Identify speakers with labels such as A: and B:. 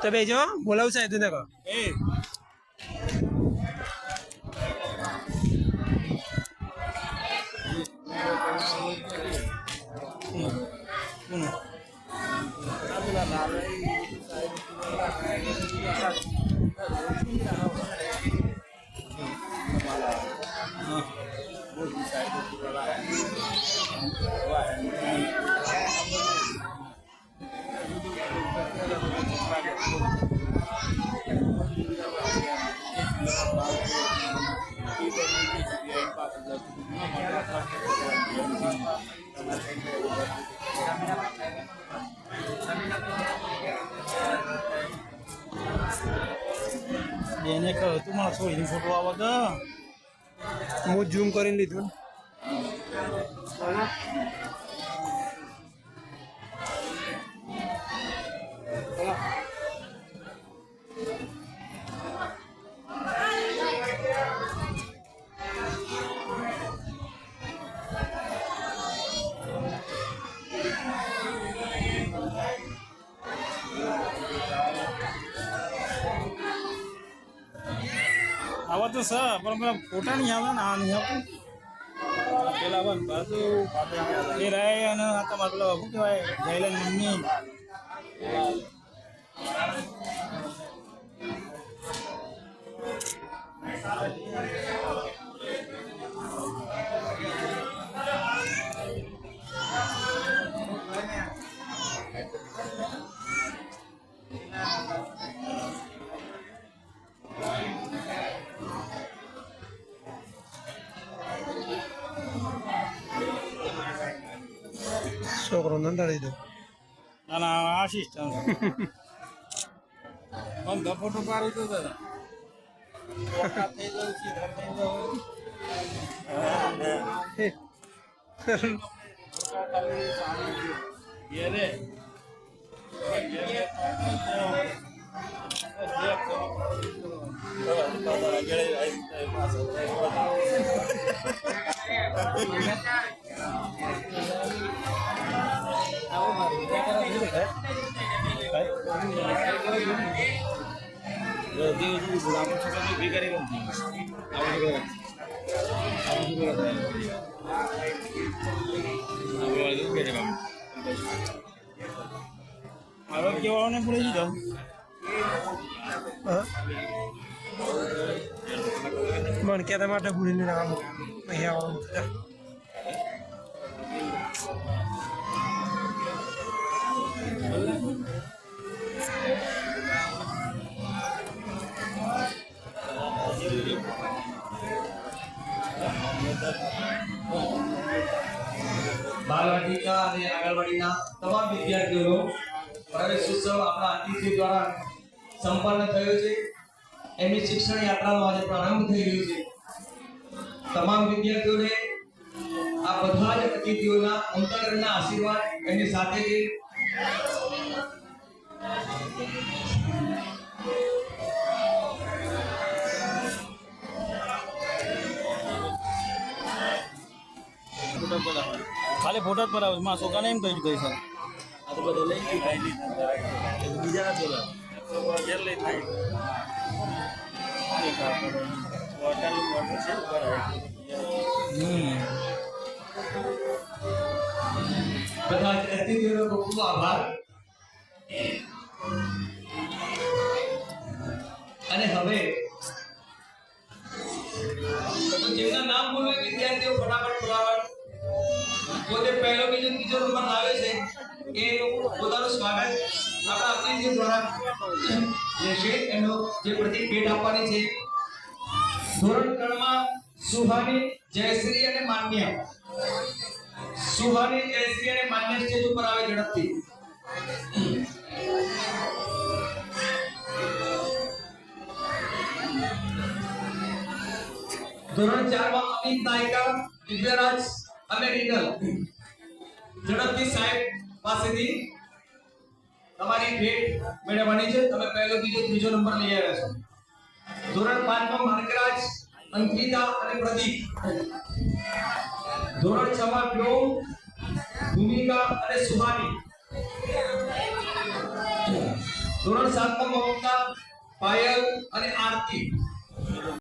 A: તો બેજો બોલાવું છે તું દેખો એ એને કહ્યું તું મારા છોડીને ફોટો આવો તો હું ઝૂમ કરીને લીધું આવા તો સર પણ પેલા ફોટા નહીં આવે ને આ નહીં આવતું પેલા બાજુ એ રહે અને આ તમારે પેલો શું કહેવાય જયલાલ મમ્મી છોકરો નંદાડી દો ના ના આશીષ પણ ફોટો પાડી દો દાદા થઈ આરોગ્ય વાળાને પૂરી દીધો મને કહેતા માટે ભૂલીને રાખવાનું અહીં આવવાનું
B: બાલવાટિકા અને આંગણવાડીના તમામ વિદ્યાર્થીઓનો પ્રવેશ ઉત્સવ આપણા અતિથિ દ્વારા સંપન્ન થયો છે. એમની શિક્ષણ યાત્રાનો આજે પ્રારંભ થઈ રહ્યો છે. તમામ વિદ્યાર્થીઓને આ બધા જ અતિથિઓના અંતરંગના આશીર્વાદ એમની સાથે છે.
A: ખાલી ફોટો જ પડાવું માં છોકરાને એમ કહી ગઈ સર આ તો બધું લઈ ગઈ ખાઈ લીધા બીજા બોલા ઘેર લઈ થાય વોટર છે ઉપર
B: બધા જ અતિથિઓનો ખૂબ ખૂબ આભાર. અને હવે જેમના નામ બોલવા વિદ્યાર્થીઓ ફટાફટ પોતે પહેલો બીજો ત્રીજો નંબર લાવે છે એ લોકો પોતાનું સ્વાગત આપણા અતિથિઓ દ્વારા લેશે. એનો જે પ્રતિક ભેટ આપવાની છે ધોરણ 3 માં સુહાની, જયશ્રી અને માન્ય. સુહાની, જયશ્રી અને માન્ય સ્ટેજ ઉપર આવે ઝડપથી. ધોરણ 4 માં અમિત નાયકા, દિવ્યરાજ અને રીનલ. ઝડપથી સાહેબ પાસેથી તમારી ભેટ મેળવવાની છે. તમે પહેલો બીજો ત્રીજો નંબર લઈ આવ્યા છો. ધોરણ 5 માં માર્ગરાજ, અંકિતા અને પ્રદીપ. ધોરણ 6 માં વ્યોમ, ભૂમિકા અને સુહાની. ધોરણ 7 માં મમતા, પાયલ અને આરતી